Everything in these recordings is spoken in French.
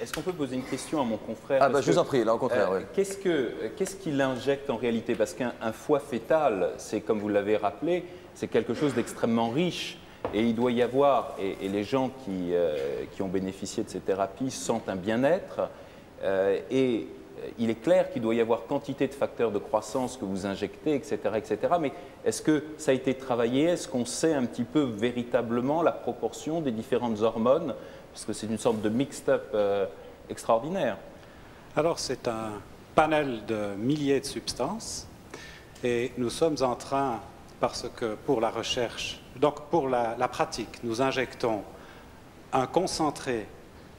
Est-ce qu'on peut poser une question à mon confrère? Ah, je vous en prie, là, au contraire, oui. Qu'est-ce qu'il injecte en réalité? Parce qu'un foie fœtal, c'est, comme vous l'avez rappelé, c'est quelque chose d'extrêmement riche. Et il doit y avoir, et les gens qui ont bénéficié de ces thérapies sentent un bien-être. Et il est clair qu'il doit y avoir quantité de facteurs de croissance que vous injectez, etc. etc. Mais est-ce que ça a été travaillé? Est-ce qu'on sait un petit peu véritablement la proportion des différentes hormones? Parce que c'est une sorte de mixed-up extraordinaire. Alors, c'est un panel de milliers de substances. Et nous sommes en train, parce que pour la recherche, donc pour la pratique, nous injectons un concentré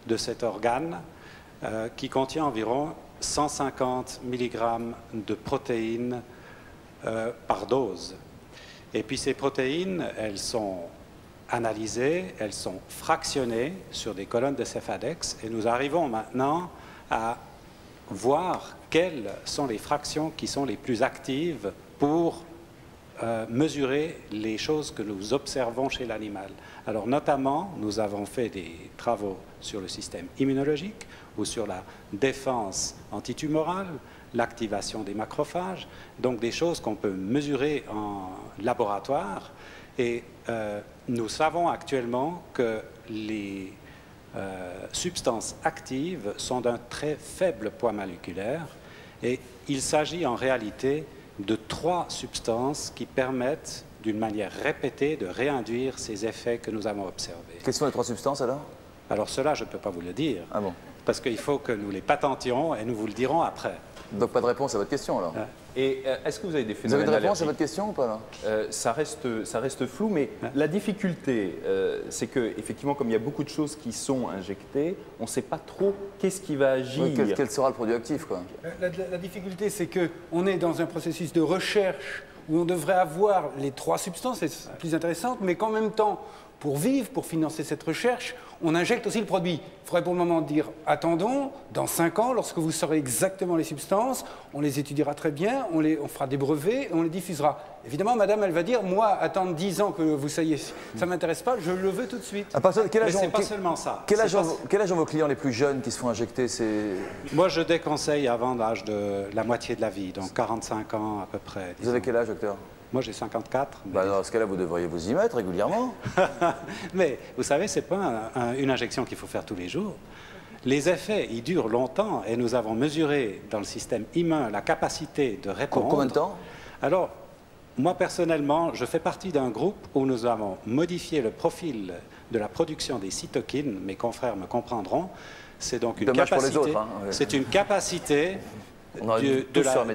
de cet organe qui contient environ 150 mg de protéines par dose. Et puis ces protéines, elles sont analysées, elles sont fractionnées sur des colonnes de Cefadex et nous arrivons maintenant à voir quelles sont les fractions qui sont les plus actives pour mesurer les choses que nous observons chez l'animal. Alors notamment, nous avons fait des travaux sur le système immunologique ou sur la défense antitumorale, l'activation des macrophages, donc des choses qu'on peut mesurer en laboratoire. Et nous savons actuellement que les substances actives sont d'un très faible poids moléculaire et il s'agit en réalité de 3 substances qui permettent d'une manière répétée de réinduire ces effets que nous avons observés. Quelles sont les 3 substances alors? Alors cela, je ne peux pas vous le dire, Ah bon? Parce qu'il faut que nous les patentions et nous vous le dirons après. Donc pas de réponse à votre question alors? Et est-ce que vous avez des Vous phénomènes avez une réponse à allergiques? votre question ou pas là? Ça reste flou, mais la difficulté, c'est que effectivement, comme il y a beaucoup de choses qui sont injectées, on ne sait pas trop qu'est-ce qui va agir. Oui, quel sera le produit actif quoi? La difficulté, c'est qu'on est dans un processus de recherche où on devrait avoir les 3 substances, c'est plus intéressant, mais qu'en même temps, pour vivre, pour financer cette recherche, on injecte aussi le produit. Il faudrait pour le moment dire, attendons, dans 5 ans, lorsque vous saurez exactement les substances, on les étudiera très bien, on fera des brevets et on les diffusera. Évidemment, madame, elle va dire, moi, attendre 10 ans que vous sachiez, ça ne m'intéresse pas, je le veux tout de suite. À partir de quel âge Mais c'est pas seulement ça. Quel âge ont vos clients les plus jeunes qui se font injecter Moi, je déconseille avant l'âge de la moitié de la vie, donc 45 ans à peu près. Vous avez quel âge, docteur? Moi, j'ai 54. Mais... Bah, dans ce cas-là, vous devriez vous y mettre régulièrement. Mais vous savez, ce n'est pas une injection qu'il faut faire tous les jours. Les effets, ils durent longtemps et nous avons mesuré dans le système humain la capacité de répondre. Combien de temps? Alors, moi, personnellement, je fais partie d'un groupe où nous avons modifié le profil de la production des cytokines. Mes confrères me comprendront. C'est donc une Dommage capacité, pour les autres, hein. C'est une capacité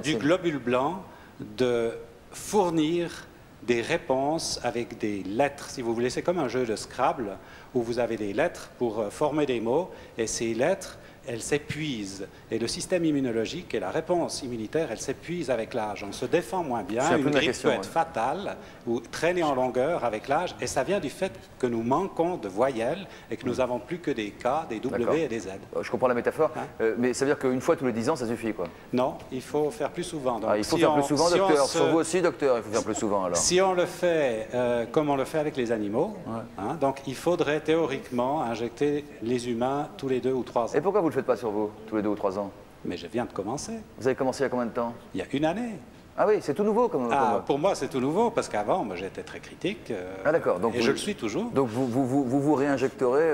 du globule blanc de fournir des réponses avec des lettres, si vous voulez. C'est comme un jeu de Scrabble où vous avez des lettres pour former des mots et ces lettres, elles s'épuisent. Et le système immunologique et la réponse immunitaire, elle s'épuise avec l'âge. On se défend moins bien. Une grippe peut être fatale ou traîner en longueur avec l'âge. Et ça vient du fait que nous manquons de voyelles et que nous n'avons plus que des K, des W et des Z. Je comprends la métaphore, mais ça veut dire qu'une fois tous les 10 ans, ça suffit quoi? Non, il faut faire plus souvent. Donc, il faut faire plus souvent, docteur. Sur vous aussi, docteur, il faut faire plus souvent alors. Si on le fait comme on le fait avec les animaux, donc il faudrait théoriquement injecter les humains tous les 2 ou 3 ans. Et pourquoi vous ne le faites pas sur vous, tous les 2 ou 3 ans? Mais je viens de commencer. Vous avez commencé il y a combien de temps? Il y a 1 année. Ah oui, c'est tout nouveau comme... Pour moi, c'est tout nouveau, parce qu'avant, moi, j'étais très critique. Ah d'accord. Et je le suis toujours. Donc vous réinjecterez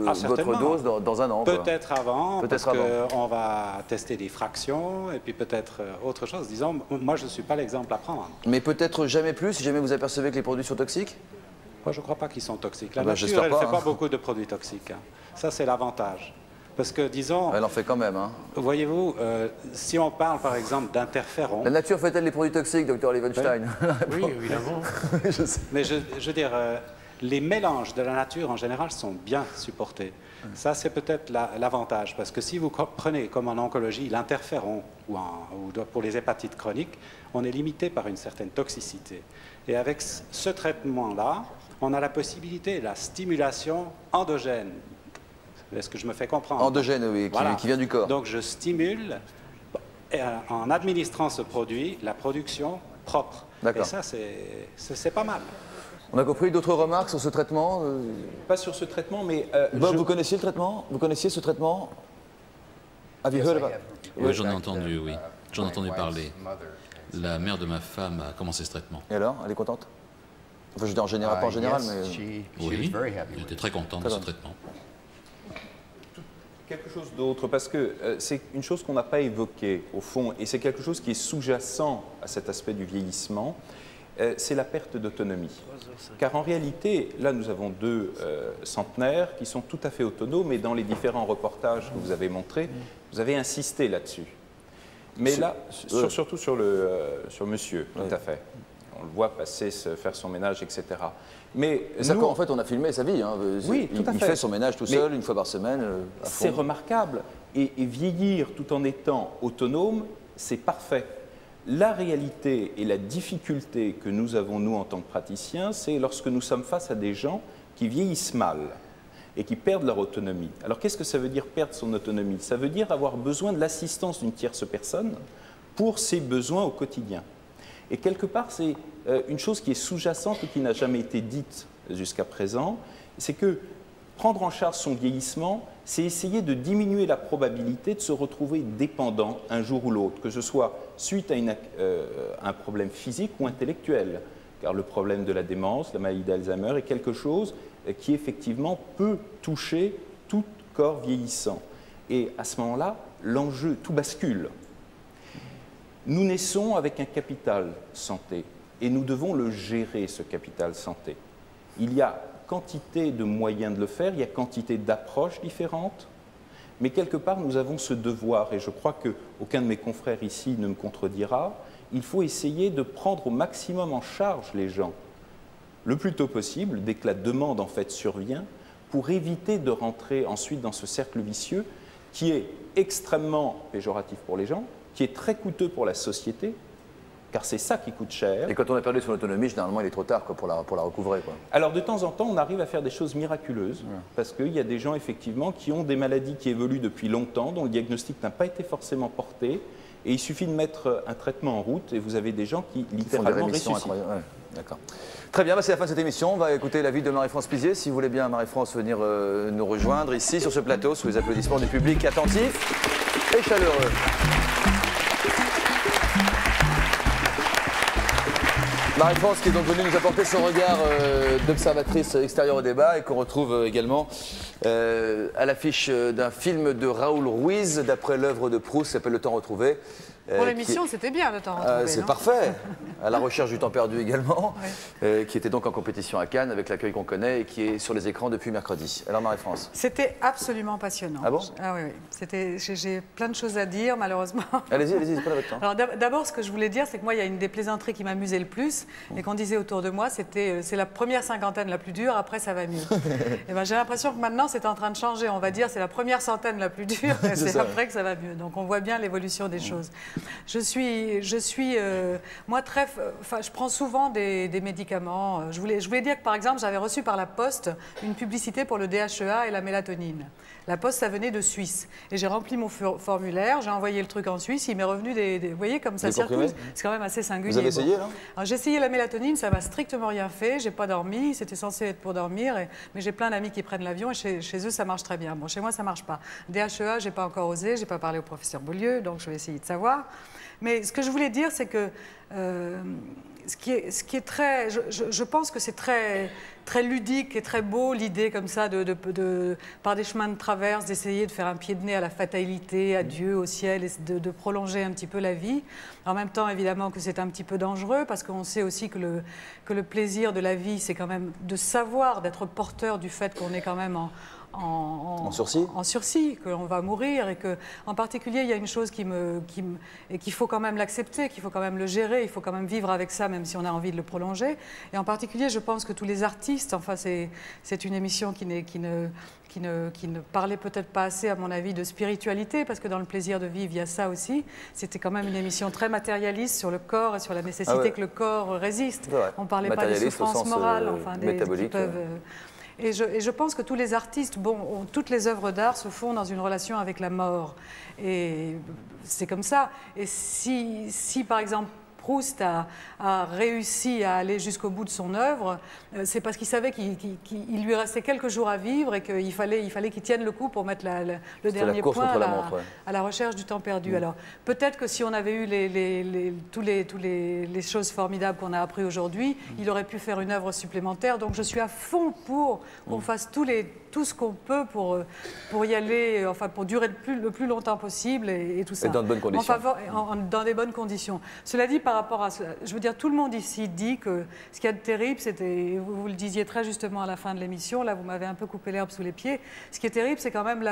votre dose dans 1 an? Peut-être avant, parce qu'on va tester des fractions, et puis peut-être autre chose. Disons, moi, je ne suis pas l'exemple à prendre. Mais peut-être jamais plus, si jamais vous apercevez que les produits sont toxiques? Moi, je ne crois pas qu'ils sont toxiques. La nature, elle ne fait pas beaucoup de produits toxiques. Ça, c'est l'avantage. Parce que, disons... Elle en fait quand même, hein. Voyez-vous, si on parle, par exemple, d'interférons... La nature fait-elle les produits toxiques, docteur Levenstein? Oui, évidemment. Je sais. Mais je veux dire, les mélanges de la nature, en général, sont bien supportés. Ça, c'est peut-être l'avantage. Parce que si vous prenez, comme en oncologie, l'interféron, ou pour les hépatites chroniques, on est limité par une certaine toxicité. Et avec ce traitement-là, on a la possibilité, la stimulation endogène. Est-ce que je me fais comprendre? Endogène, oui, voilà. Qui vient du corps. Donc je stimule, en administrant ce produit, la production propre. Et ça, c'est pas mal. On a compris. D'autres remarques sur ce traitement? Pas sur ce traitement, mais... Bob, vous connaissiez le traitement? Vous connaissiez ce traitement? Have you heard about... Oui, j'en ai entendu, oui. J'en ai entendu parler. La mère de ma femme a commencé ce traitement. Et alors, elle est contente? Enfin, je dis en général, pas en général, mais... Oui, elle était très contente de ce traitement. Quelque chose d'autre, parce que c'est une chose qu'on n'a pas évoquée au fond, et c'est quelque chose qui est sous-jacent à cet aspect du vieillissement, c'est la perte d'autonomie. Car en réalité, là nous avons deux centenaires qui sont tout à fait autonomes, et dans les différents reportages que vous avez montrés, vous avez insisté là-dessus. Mais là, surtout sur monsieur, tout à fait. On le voit passer, faire son ménage, etc. Mais nous, en fait, on a filmé sa vie. Hein. Oui, tout à fait. Il fait son ménage tout seul, une fois par semaine. C'est remarquable. Et vieillir tout en étant autonome, c'est parfait. La réalité et la difficulté que nous avons, nous, en tant que praticiens, c'est lorsque nous sommes face à des gens qui vieillissent mal et qui perdent leur autonomie. Alors, qu'est-ce que ça veut dire perdre son autonomie? Ça veut dire avoir besoin de l'assistance d'une tierce personne pour ses besoins au quotidien. Et quelque part, c'est une chose qui est sous-jacente et qui n'a jamais été dite jusqu'à présent, c'est que prendre en charge son vieillissement, c'est essayer de diminuer la probabilité de se retrouver dépendant un jour ou l'autre, que ce soit suite à un problème physique ou intellectuel. Car le problème de la démence, la maladie d'Alzheimer, est quelque chose qui effectivement peut toucher tout corps vieillissant. Et à ce moment-là, l'enjeu, tout bascule. Nous naissons avec un capital santé et nous devons le gérer, ce capital santé. Il y a quantité de moyens de le faire, il y a quantité d'approches différentes, mais quelque part nous avons ce devoir, et je crois qu'aucun de mes confrères ici ne me contredira, il faut essayer de prendre au maximum en charge les gens, le plus tôt possible, dès que la demande en fait survient, pour éviter de rentrer ensuite dans ce cercle vicieux qui est extrêmement péjoratif pour les gens, qui est très coûteux pour la société, car c'est ça qui coûte cher. Et quand on a perdu son autonomie, généralement, il est trop tard pour la recouvrer. Alors, de temps en temps, on arrive à faire des choses miraculeuses, parce qu'il y a des gens, effectivement, qui ont des maladies qui évoluent depuis longtemps, dont le diagnostic n'a pas été forcément porté, et il suffit de mettre un traitement en route, et vous avez des gens qui, littéralement, ressuscitent. Ouais, d'accord. Très bien, c'est la fin de cette émission. On va écouter l'avis de Marie-France Pizier. Si vous voulez bien, Marie-France, venir nous rejoindre ici, sur ce plateau, sous les applaudissements du public attentif et chaleureux. Marie-France qui est donc venue nous apporter son regard d'observatrice extérieure au débat et qu'on retrouve également à l'affiche d'un film de Raoul Ruiz d'après l'œuvre de Proust qui s'appelle Le Temps retrouvé. Pour l'émission, c'était bien Le Temps retrouvé. C'est parfait. À la recherche du temps perdu également, qui était donc en compétition à Cannes avec l'accueil qu'on connaît et qui est sur les écrans depuis mercredi. Alors Marie-France. C'était absolument passionnant. Ah bon? Ah oui, oui. J'ai plein de choses à dire malheureusement. Allez-y, prenez votre temps. Alors d'abord, ce que je voulais dire, c'est que moi, il y a une des plaisanteries qui m'amusait le plus et qu'on disait autour de moi, c'est la première cinquantaine la plus dure, après ça va mieux. Et ben, j'ai l'impression que maintenant, c'est en train de changer. On va dire c'est la première centaine la plus dure et c'est après que ça va mieux. Donc on voit bien l'évolution des choses. Je suis moi très... Enfin, je prends souvent des médicaments. Je voulais dire que, par exemple, j'avais reçu par la poste une publicité pour le DHEA et la mélatonine. La poste, ça venait de Suisse. Et j'ai rempli mon formulaire, j'ai envoyé le truc en Suisse, il m'est revenu vous voyez, comme ça circule. C'est quand même assez singulier. Vous avez essayé, là? Alors, j'ai essayé la mélatonine, ça m'a strictement rien fait. J'ai pas dormi, c'était censé être pour dormir. Mais j'ai plein d'amis qui prennent l'avion et chez eux, ça marche très bien. Bon, chez moi, ça marche pas. DHEA, j'ai pas encore osé, j'ai pas parlé au professeur Beaulieu, donc je vais essayer de savoir. Mais ce que je voulais dire, c'est que ce qui est très... Je pense que c'est très ludique et très beau, l'idée comme ça, par des chemins de traverse, d'essayer de faire un pied de nez à la fatalité, à Dieu, au ciel, et de prolonger un petit peu la vie. En même temps, évidemment, que c'est un petit peu dangereux, parce qu'on sait aussi que le plaisir de la vie, c'est quand même de savoir, d'être porteur du fait qu'on est quand même en sursis, qu'on va mourir et que, en particulier, il y a une chose et qu'il faut quand même l'accepter, qu'il faut quand même le gérer, il faut quand même vivre avec ça, même si on a envie de le prolonger. Et en particulier, je pense que tous les artistes, enfin, c'est une émission qui ne parlait peut-être pas assez, à mon avis, de spiritualité, parce que dans le plaisir de vivre, il y a ça aussi. C'était quand même une émission très matérialiste sur le corps et sur la nécessité que le corps résiste. On ne parlait pas des souffrances morales, enfin, qui peuvent... Et je pense que tous les artistes, toutes les œuvres d'art se font dans une relation avec la mort. Et c'est comme ça. Et si par exemple, Proust a réussi à aller jusqu'au bout de son œuvre, c'est parce qu'il savait qu'il lui restait quelques jours à vivre et qu'il fallait qu'il tienne le coup pour mettre le dernier point à la recherche du temps perdu. Alors peut-être que si on avait eu toutes les choses formidables qu'on a appris aujourd'hui, il aurait pu faire une œuvre supplémentaire. Donc je suis à fond pour qu'on fasse tout ce qu'on peut pour y aller, enfin pour durer le plus longtemps possible et tout ça. Et dans de bonnes conditions. Dans des bonnes conditions. Cela dit, par rapport à je veux dire, tout le monde ici dit que ce qu'il y a de terrible, c'était, vous le disiez très justement à la fin de l'émission, là vous m'avez un peu coupé l'herbe sous les pieds, ce qui est terrible, c'est quand même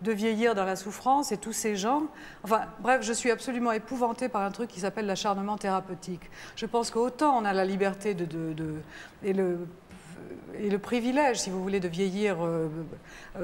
de vieillir dans la souffrance et tous ces gens. Enfin bref, je suis absolument épouvantée par un truc qui s'appelle l'acharnement thérapeutique. Je pense qu'autant on a la liberté et le privilège, si vous voulez, de vieillir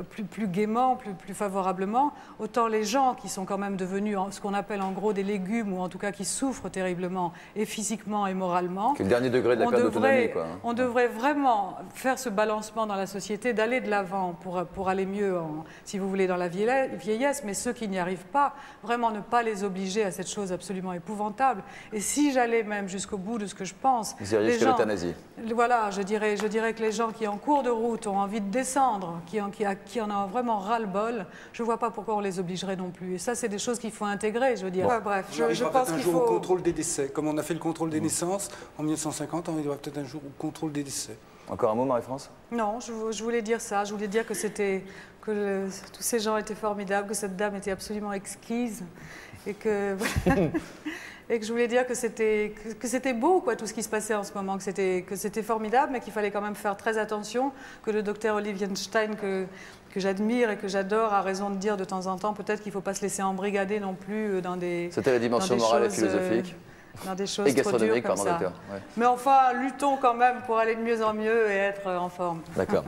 plus gaiement, plus favorablement, autant les gens qui sont quand même devenus ce qu'on appelle en gros des légumes, ou en tout cas qui souffrent terriblement, et physiquement et moralement. C'est le dernier degré de la perte d'autonomie, quoi. On devrait vraiment faire ce balancement dans la société, d'aller de l'avant pour aller mieux, si vous voulez, dans la vieillesse, mais ceux qui n'y arrivent pas, vraiment ne pas les obliger à cette chose absolument épouvantable. Et si j'allais même jusqu'au bout de ce que je pense... Vous iriez jusqu'à l'euthanasie. Voilà, je dirais que les gens qui en cours de route ont envie de descendre, qui en ont vraiment ras-le-bol, je ne vois pas pourquoi on les obligerait non plus. Et ça, c'est des choses qu'il faut intégrer, je veux dire. Bon. Ouais, bref, je pense qu'il qu'il faut... au contrôle des décès. Comme on a fait le contrôle des naissances en 1950, on ira peut-être un jour au contrôle des décès. Encore un mot, Marie-France? Non, je voulais dire ça. Je voulais dire que tous ces gens étaient formidables, que cette dame était absolument exquise et que... Et que je voulais dire que c'était beau, quoi, tout ce qui se passait en ce moment, que c'était formidable, mais qu'il fallait quand même faire très attention, que le docteur Olivier Stein, que j'admire et que j'adore, a raison de dire de temps en temps, peut-être qu'il ne faut pas se laisser embrigader non plus dans des... C'était la dimension morale et philosophique. Dans des choses trop dures comme ça. Docteur. Ouais. Mais enfin, luttons quand même pour aller de mieux en mieux et être en forme. D'accord.